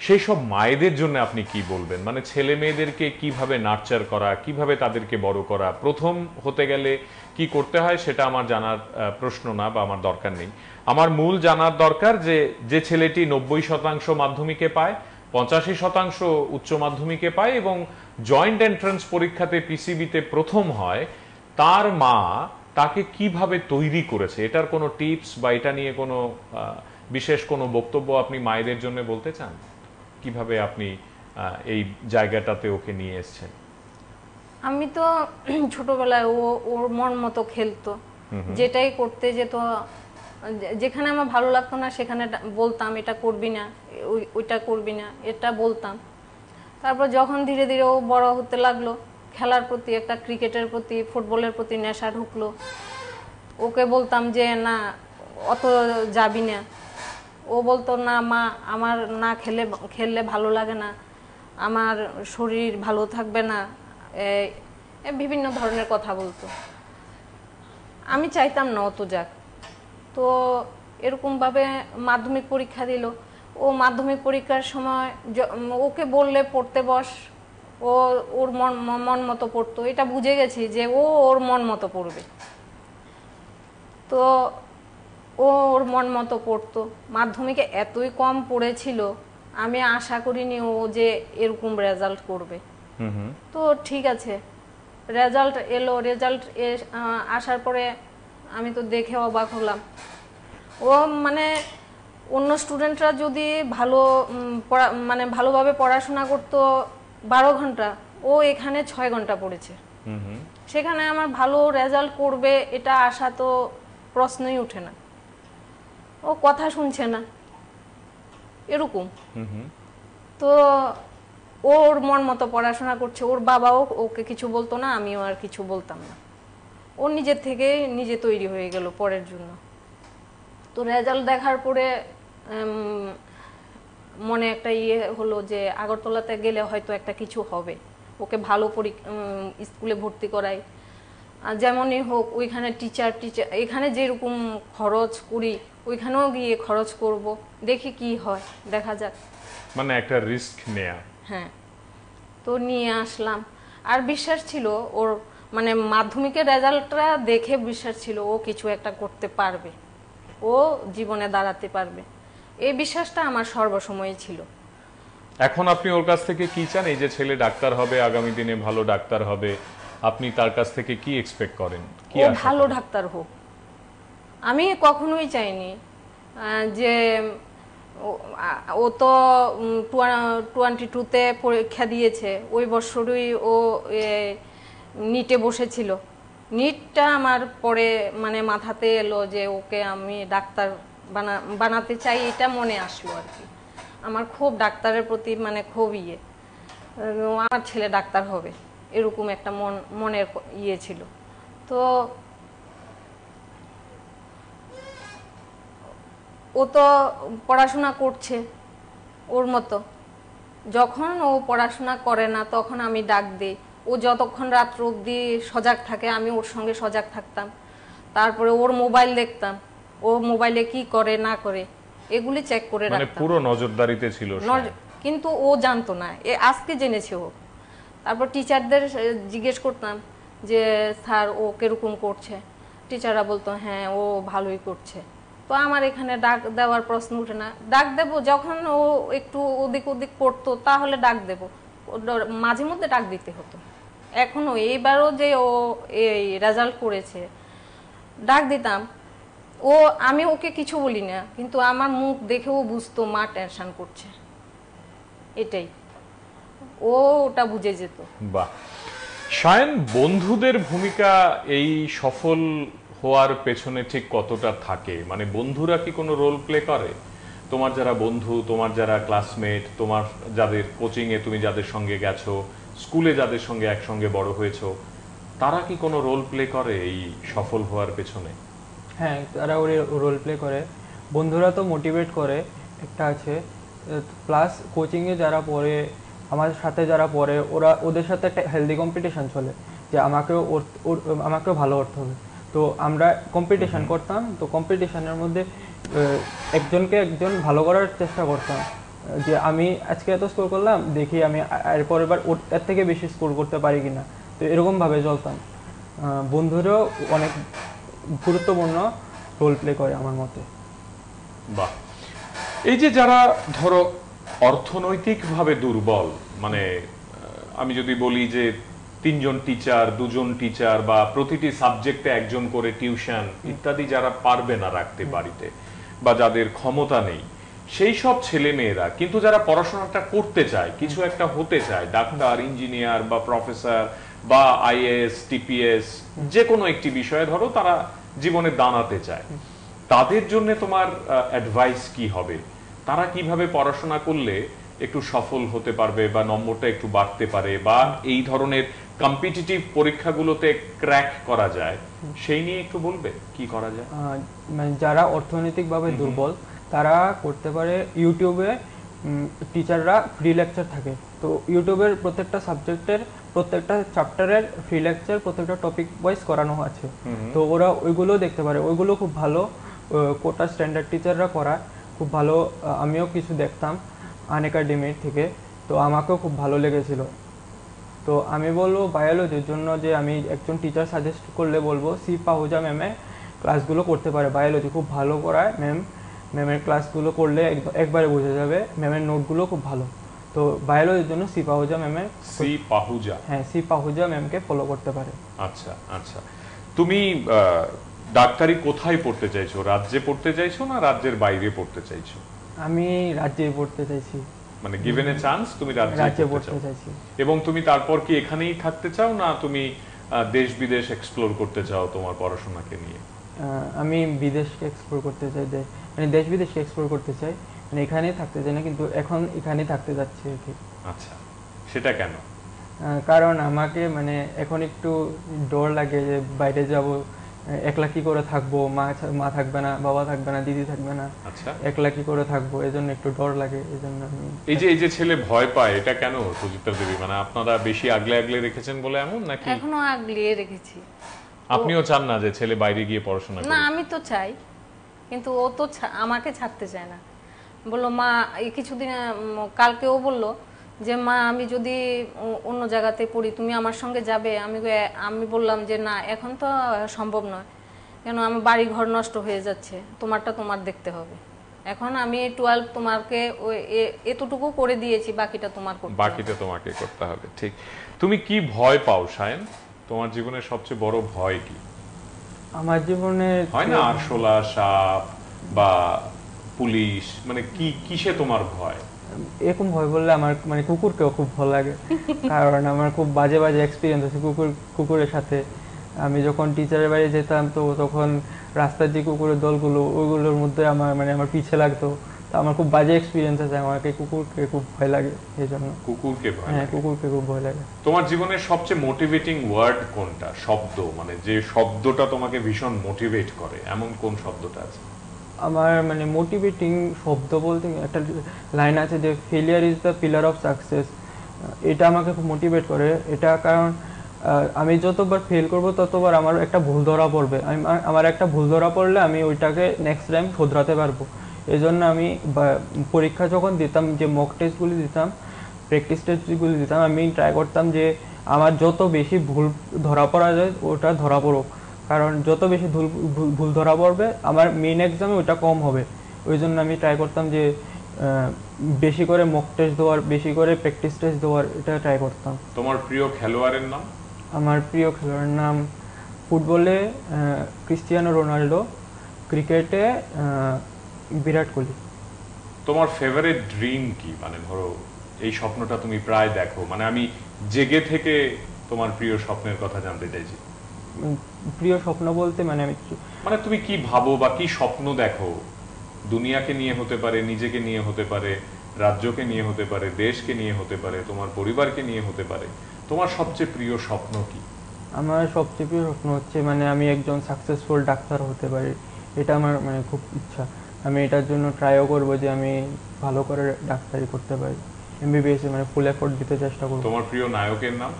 সেই সব মায়েদের জন্য আপনি কি বলবেন? মানে ছেলে মেয়েদেরকে কিভাবে নার্চার করা, কিভাবে তাদেরকে বড় করা, প্রথম হতে গেলে কি করতে হয় সেটা আমার জানার প্রশ্ন না বা আমার দরকার নেই। আমার মূল জানার দরকার যে যে ছেলেটি 90% মাধ্যমিকে পায়, 85% উচ্চ মাধ্যমিকে পায় এবং জয়েন্ট এন্ট্রান্স পরীক্ষাতে পিসিবিতে প্রথম হয়, তার মা তাকে কিভাবে তৈরি করেছে, এটার কোনো টিপস বা এটা নিয়ে কোনো বিশেষ কোনো বক্তব্য আপনি মায়েদের জন্য বলতে চান? কিভাবে আপনি এই জায়গাটাতে ওকে নিয়ে এসেছেন? আমি তো ছোটবেলায় ওর মন মতো খেলতো, যেটাই করতে যেত, যেখানে আমার ভালো লাগতো না সেখানে বলতাম এটা করবি না, ওইটা করবি না, এটা বলতাম। তারপর যখন ধীরে ধীরে ও বড় হতে লাগলো, খেলার প্রতি একটা ক্রিকেটের প্রতি ফুটবলের প্রতি নেশা ঢুকলো, ওকে বলতাম যে না অত যাবি না, ও বলতো না মা আমার না খেললে ভালো লাগে না, আমার শরীর ভালো থাকবে না, বিভিন্ন ধরনের কথা বলতো। আমি চাইতাম না অত যাক। তো এরকমভাবে মাধ্যমিক পরীক্ষা দিল। ও মাধ্যমিক পরীক্ষার সময় ওকে বললে পড়তে বস, ও ওর মন মতো পড়তো, এটা বুঝে গেছি যে ও ওর মন মতো পড়বে। তো ও ওর মন মতো পড়তো। মাধ্যমিকে এতই কম পড়েছিল, আমি আশা করিনি ও যে এরকম রেজাল্ট করবে। তো ঠিক আছে, রেজাল্ট এলো, রেজাল্ট আসার পরে আমি তো দেখে অবাক হলাম। ও মানে অন্য স্টুডেন্টরা যদি ভালো মানে ভালোভাবে পড়াশোনা করতো 12 ঘন্টা, ও এখানে 6 ঘন্টা পড়েছে। সেখানে আমার ভালো রেজাল্ট করবে এটা আশা তো প্রশ্নই ওঠে না। ও কথা শুনছে না এরকম। তো ওর মন মতো পড়াশোনা করছে, ওর বাবাও ওকে কিছু বলতো না, আমিও আর কিছু বলতাম না। ও নিজের থেকে নিজে তৈরি হয়ে গেল পড়ার জন্য। তো রেজাল্ট দেখার পরে মনে একটা হলো যে আগরতলাতে গেলে হয়তো একটা কিছু হবে, ওকে ভালো স্কুলে ভর্তি করাই, যেমনই হোক ওইখানে টিচার এখানে যেরকম খরচ করি ওইখানেও গিয়ে খরচ করব, দেখি কি হয়, দেখা যাক। মানে একটা রিস্ক নেয়া। হ্যাঁ, তো নিয়ে আসলাম। আর বিশ্বাস ছিল ওর, মানে মাধ্যমিকের রেজাল্টটা দেখে বিশ্বাস ছিল ও কিছু একটা করতে পারবে, ও জীবনে দাঁড়াতে পারবে, এই বিশ্বাসটা আমার সর্বসময় ছিল। এখন আপনি ওর কাছ থেকে কি চান? এই যে ছেলে ডাক্তার হবে, আগামী দিনে ভালো ডাক্তার হবে, আপনি তার কাছ থেকে কি এক্সপেক্ট করেন? কি ও আশা ভালো করেন? ডাক্তার হোক। আমি কখনোই চাইনি যে ও তো 22-তে পরীক্ষা দিয়েছে, ওই বছরই ও নিটে বসেছিল। নিটটা আমার পরে মানে মাথাতে এলো যে ওকে আমি ডাক্তার বানাতে চাই, এটা মনে আসলো আর কি। আমার খুব ডাক্তারের প্রতি মানে খুব আমার ছেলে ডাক্তার হবে এরকম একটা মনের ছিল। তো ও তো পড়াশোনা করছে ওর মতো, যখন ও পড়াশোনা করে না তখন আমি ডাক দিই, ও যতক্ষণ রাত্র অবধি সজাগ থাকে আমি ওর সঙ্গে সজাগ থাকতাম। তারপরে ওর মোবাইল দেখতাম, ও মোবাইলে কি করে না করে এগুলি চেক করে মানে রাখতাম। পুরো নজরদারিতে ছিল। কিন্তু ও জানতো না, আজকে জেনেছে ও। তারপর টিচারদের জিজ্ঞেস করতাম যে স্যার ও কিরকম করছে, টিচাররা বলতো হ্যাঁ ও ভালোই করছে। তো আমার এখানে ডাক দেওয়ার প্রশ্ন উঠে না, ডাক দেবো যখন ও একটু ওদিক ওদিক করতো তাহলে ডাক দেবো, মাঝে মধ্যে ডাক দিতে হতো। এখনো এইবারও যে ও এই রেজাল্ট করেছে ডাক দিতাম, ও আমি ওকে কিছু বলি না, কিন্তু আমার মুখ দেখে ও বুঝতো মা টেনশন করছে, এটাই ও ওটা বুঝে যেত। বাহ। সায়ন, বন্ধুদের ভূমিকা এই সফল হওয়ার পেছনে ঠিক কতটা থাকে, মানে বন্ধুরা কি কোনো রোল প্লে করে? তোমার যারা বন্ধু, তোমার যারা ক্লাসমেট, তোমার যাদের কোচিংয়ে তুমি যাদের সঙ্গে গেছো, স্কুলে যাদের সঙ্গে একসঙ্গে বড় হয়েছো, তারা কি কোনো রোল প্লে করে এই সফল হওয়ার পেছনে? হ্যাঁ, তারা ওর রোল প্লে করে। বন্ধুরা তো মোটিভেট করে, একটা আছে। প্লাস কোচিংয়ে যারা পড়ে, আমার সাথে যারা পড়ে, ওদের সাথে একটা হেলদি কম্পিটিশন চলে যে আমাকেও ভালো করতে হবে। তো আমরা কম্পিটিশন করতাম, তো কম্পিটিশনের মধ্যে একজন ভালো করার চেষ্টা করতাম, যে আমি আজকে এত স্কোর করলাম, দেখি আমি এরপরের বার এর থেকে বেশি স্কোর করতে পারি কিনা। তো এরকমভাবে চলতাম। বন্ধুরাও অনেক গুরুত্বপূর্ণ রোল প্লে করে আমার মতে। বাহ। এই যে যারা ধরো অর্থনৈতিকভাবে দুর্বল, মানে আমি যদি বলি যে 3 জন টিচার, 2 জন টিচার, বা প্রতিটি সাবজেক্টে 1 জন করে টিউশন ইত্যাদি যারা পারবে না রাখতে বাড়িতে, বা যাদের ক্ষমতা নেই, সেই সব ছেলে মেয়েরা কিন্তু যারা পড়াশোনাটা করতে চায়, কিছু একটা হতে চায়, ডাক্তার, ইঞ্জিনিয়ার বা প্রফেসর বা আইএএস, টিপিএস, যে কোনো একটি বিষয়ে ধরো তারা জীবনে দাঁড়াতে চায়, তাদের জন্য তোমার অ্যাডভাইস কি হবে? তারা কিভাবে পড়াশোনা করলে একটু সফল হতে পারবে, বা নম্বরটা একটু বাড়তে পারে, বা এই ধরনের কম্পিটিটিভ পরীক্ষাগুলোতে ক্র্যাক করা যায়, সেই নিয়ে একটু বলবে কি করা যায়? মানে যারা অর্থনৈতিকভাবে দুর্বল তারা করতে পারে, ইউটিউবে টিচাররা ফ্রি লেকচার থাকে, তো ইউটিউবের প্রত্যেকটা সাবজেক্টের প্রত্যেকটা চ্যাপ্টারের ফ্রি লেকচার প্রত্যেকটা টপিক ওয়াইজ করানো আছে। তো ওরা ওইগুলো দেখতে পারে, ওইগুলো খুব ভালো কোটা স্ট্যান্ডার্ড টিচাররা করায়, খুব ভালো। আমিও কিছু দেখতাম আনএকাডেমির থেকে, তো আমাকেও খুব ভালো লেগেছিল। তো আমি বলবো বায়োলজির জন্য যে আমি একজন টিচার সাজেস্ট করলে বলবো সি পাহুজা ম্যামে ক্লাসগুলো করতে পারে। বায়োলজি খুব ভালো করায় ম্যামের ক্লাসগুলো করলে একবারে বোঝা যাবে, ম্যামের নোটগুলো খুব ভালো। তো বায়োলজির জন্য সি পাহুজা ম্যামে, সি পাহুজা, হ্যাঁ সি পাহুজা ম্যামকে ফলো করতে পারে। আচ্ছা আচ্ছা। তুমি ডাক্তারি কোথায় পড়তে চাইছো? রাজ্যে পড়তে চাইছো না রাজ্যের বাইরে পড়তে চাইছো? আমি রাজ্যে পড়তে চাইছি। মানে গিভেন এ চান্স তুমি রাজ্যে পড়তে চাইছো, এবং তুমি তারপর কি এখানেই থাকতে চাও, না তুমি দেশ বিদেশ এক্সপ্লোর করতে চাও তোমার পড়াশোনাকে নিয়ে? আমি বিদেশকে এক্সপ্লোর করতে চাই, মানে দেশ বিদেশকে এক্সপ্লোর করতে চাই, মানে এখানেই থাকতে চাই না, কিন্তু এখন এখানেই থাকতে যাচ্ছি আর কি। আচ্ছা, সেটা কেন? কারণ আমাকে মানে এখন একটু ডর লাগে যে বাইরে যাব, একলা কি করে থাকবো, মা থাকবে না, বাবা থাকবে না, দিদি থাকবে না, আচ্ছা, একলা কি করে থাকবো, এজন্য একটু ডর লাগে। এজন্য আমি এই যে ছেলে ভয় পায়, এটা কেন সুচিত্রা দেবী? মানে আপনারা বেশি আগলে আগলে রেখেছেন বলে এমন, নাকি এখনো আগলিয়ে রেখেছি? আপনিও চান না যে ছেলে বাইরে গিয়ে পড়াশোনা না, করুক? আমি তো চাই, কিন্তু ও তো আমাকে ছাড়তে চায় না। বললো মা, এই কিছুদিন কালকেও বললো যে মা আমি যদি অন্য জায়গাতে পড়ি তুমি আমার সঙ্গে যাবে? আমি বললাম যে না, এখন তো সম্ভব নয়, কেন আমার বাড়ি ঘর নষ্ট হয়ে যাচ্ছে, তোমারটা তোমার দেখতে হবে। এখন আমি 12 তোমাকে এতটুকু করে দিয়েছি, বাকিটা তোমার করতে হবে। বাকিটা তোমাকে করতে হবে, ঠিক। তুমি কি ভয় পাও সায়ন? তোমার জীবনের সবচেয়ে বড় ভয় কি? আমার জীবনে হয় না আরশোলা, সাপ বা পুলিশ, মানে কি কিসে তোমার ভয়? এরকম ভয় বললে আমার মানে কুকুরকেও খুব ভালো লাগে, কারণ আমার খুব বাজে বাজে এক্সপিরিয়েন্স আছে কুকুরের সাথে। আমি যখন টিচারের বাড়ি যেতাম, তো তখন রাস্তার যে কুকুরের দলগুলো, ওইগুলোর মধ্যে আমার পিছে লাগতো। তো আমার খুব বাজে এক্সপিরিয়েন্স আছে, আমাকে কুকুরকে খুব ভয় লাগে, এই জন্য। কুকুরকে ভয়? হ্যাঁ, কুকুরকে খুব ভয় লাগে। তোমার জীবনের সবচেয়ে মোটিভেটিং ওয়ার্ড কোনটা? শব্দ, মানে যে শব্দটা তোমাকে ভীষণ মোটিভেট করে, এমন কোন শব্দটা আছে? আমার মানে মোটিভেটিং শব্দ বলতে একটা লাইন আছে যে failure is the pillar of success. এটা আমাকে খুব মোটিভেট করে। এটা কারণ আমি যতবার ফেল করব ততবার আমার একটা ভুল ধরা পড়বে। আমার একটা ভুল ধরা পড়লে আমি ওইটাকে নেক্সট টাইম শোধরাতে পারবো। এই জন্য আমি পরীক্ষা যখন দিতাম, যে মক টেস্টগুলি দিতাম, প্র্যাকটিস টেস্টগুলি দিতাম, আমি ট্রাই করতাম যে আমার যত বেশি ভুল ধরা পড়া যায় ওটা ধরা পড়ুক, কারণ যত বেশি ভুল ধরা পড়বে আমার মেইন এক্সামে ওটা কম হবে। ওই জন্য আমি ট্রাই করতাম যে বেশি করে মক টেস্ট দেওয়ার, বেশি করে প্র্যাকটিস টেস্ট দেওয়ার, এটা ট্রাই করতাম। তোমার প্রিয় খেলোয়াড়ের নাম? আমার প্রিয় খেলোয়াড়ের নাম ফুটবলে ক্রিস্টিয়ানো রোনাল্ডো, ক্রিকেটে বিরাট কোহলি। তোমার ফেভারিট ড্রিম কি? মানে ধরো এই স্বপ্নটা তুমি প্রায় দেখো, মানে আমি জেগে থেকে তোমার প্রিয় স্বপ্নের কথা জানতে চাইছি। প্রিয় স্বপ্ন বলতে মানে আমি মানে তুমি কি ভাবো বা কি স্বপ্ন দেখো? দুনিয়াকে নিয়ে হতে পারে, নিজেকে নিয়ে হতে পারে, রাজ্যকে নিয়ে হতে পারে, দেশকে নিয়ে হতে পারে, তোমার পরিবারকে নিয়ে হতে পারে। তোমার সবচেয়ে প্রিয় স্বপ্ন কি? আমার সবচেয়ে প্রিয় স্বপ্ন হচ্ছে মানে আমি একজন সাকসেসফুল ডাক্তার হতে পারি, এটা আমার মানে খুব ইচ্ছা। আমি এটার জন্য ট্রাইও করবো যে আমি ভালো করে ডাক্তারি করতে পারি, এমবিবিএস মানে ফুল এফোর্ট দিতে চেষ্টা করবো। তোমার প্রিয় নায়কের নাম?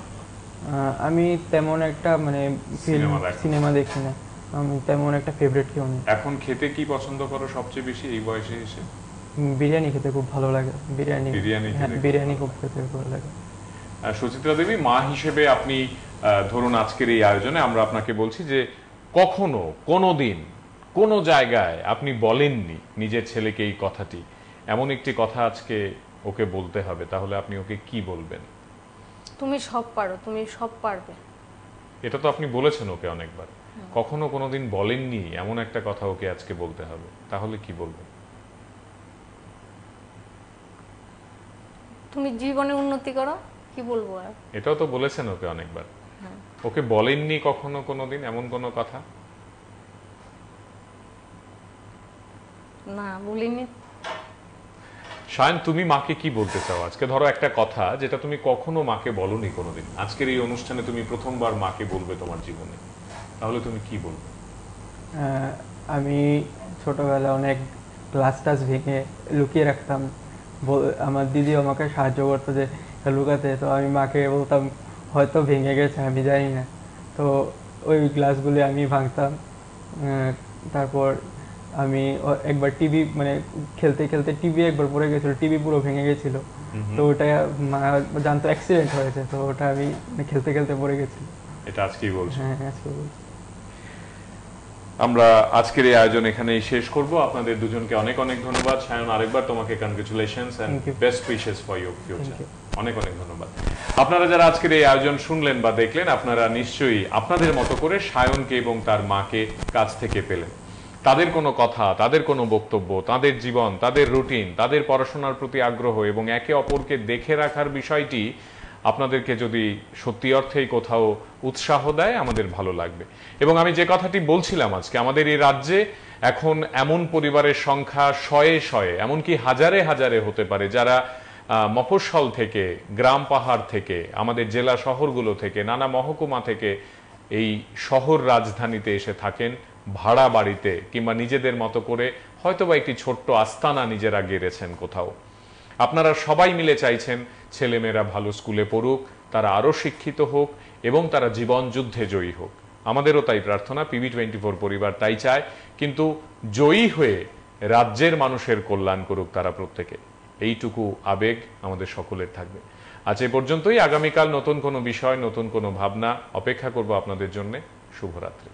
আমি তেমন একটা মানে সিনেমা দেখো? সিনেমা দেখি না, আমি তেমন একটা ফেভারিট কেউ নেই। এখন খেতে কি পছন্দ করো সবচেয়ে বেশি এই বয়সে এসে? বিরিয়ানি খেতে খুব ভালো লাগে, বিরিয়ানি বিরিয়ানি হ্যাঁ, খেতে বিরিয়ানি খুব খুব খেতে ভালো লাগে। সুচিত্রা দেবী, মা হিসেবে আপনি ধরুন আজকের এই আয়োজনে আমরা আপনাকে বলছি যে কখনো কোনোদিন কোনো জায়গায় আপনি বলেননি নিজের ছেলেকে এই কথাটি, এমন একটি কথা আজকে ওকে বলতে হবে, তাহলে আপনি ওকে কি বলবেন? তুমি সব পারো, তুমি সব পারবে। এটা তো আপনি বলেছেন ওকে অনেকবার, কখনো কোনোদিন বলেননি এমন একটা কথা ওকে আজকে বলতে হবে, তাহলে কি বলবেন? তুমি জীবনে উন্নতি করো, কি বলবো আর। এটাও তো বলেছেন ওকে অনেকবার, ওকে বলেননি কখনো কোনোদিন এমন কোনো কথা? না, বলিনি। শায়ন, তুমি মাকে কি বলতে চাও আজকে? ধরো একটা কথা যেটা তুমি কখনো মাকে বলনি কোনোদিন, আজকের এই অনুষ্ঠানে তুমি প্রথমবার মাকে বলবে তোমার জীবনে, তাহলে তুমি কি বলবে? আমি ছোটবেলায় অনেক গ্লাস টাস ভেঙে লুকিয়ে রাখতাম, আমার দিদি আমাকে সাহায্য করতো যে লুকাতে, তো আমি মাকে বলতাম হয়তো ভেঙে গেছে, আমি জানি না। তো ওই গ্লাসগুলি আমি ভাঙতাম। তারপর আমি একবার টিভি মানে খেলতে খেলতে টিভি একবার পড়ে গেছিলো, টিভি পুরো ভেঙে গেছিল। তো ওটা মা জানতো অ্যাক্সিডেন্ট হয়েছে, তো ওটা আমি খেলতে খেলতে পড়ে গেছি। এটা আজকেই বলছো? হ্যাঁ, আজকে বলছি। আমরা আজকের এই আয়োজন এখানেই শেষ করব। আপনাদের দুজনকে অনেক অনেক ধন্যবাদ। শায়ন, আরেকবার তোমাকে congratulations and Thank you. Best wishes for your future. Thank you. অনেক অনেক ধন্যবাদ। আপনারা যারা আজকের এই আয়োজন শুনলেন বা দেখলেন, আপনারা নিশ্চয়ই আপনাদের মতো করে শায়নকে এবং তার মাকে কাছ থেকে পেলেন। তাদের কোনো কথা, তাদের কোনো বক্তব্য, তাদের জীবন, তাদের রুটিন, তাদের পড়াশোনার প্রতি আগ্রহ এবং একে অপরকে দেখে রাখার বিষয়টি আপনাদেরকে যদি সত্যি অর্থেই কোথাও উৎসাহ দেয়, আমাদের ভালো লাগবে। এবং আমি যে কথাটি বলছিলাম, আজকে আমাদের এই রাজ্যে এখন এমন পরিবারের সংখ্যা শয়ে শয়ে, এমনকি হাজারে হাজারে হতে পারে, যারা মফস্বল থেকে, গ্রাম পাহাড় থেকে, আমাদের জেলা শহরগুলো থেকে, নানা মহকুমা থেকে এই শহর রাজধানীতে এসে থাকেন ভাড়া বাড়িতে, কিংবা নিজেদের মতো করে হয়তোবা একটি ছোট্ট আস্তানা নিজেরা গেড়েছেন কোথাও। আপনারা সবাই মিলে চাইছেন ছেলেমেয়েরা ভালো স্কুলে পড়ুক, তারা আরো শিক্ষিত হোক এবং তারা জীবন যুদ্ধে জয়ী হোক। আমাদেরও তাই প্রার্থনা, PB24 পরিবার তাই চায়, কিন্তু জয়ী হয়ে রাজ্যের মানুষের কল্যাণ করুক তারা প্রত্যেকে, এইটুকু আবেগ আমাদের সকলের থাকবে। আজ এ পর্যন্তই। আগামীকাল নতুন কোনো বিষয়, নতুন কোনো ভাবনা অপেক্ষা করব আপনাদের জন্য। শুভরাত্রি।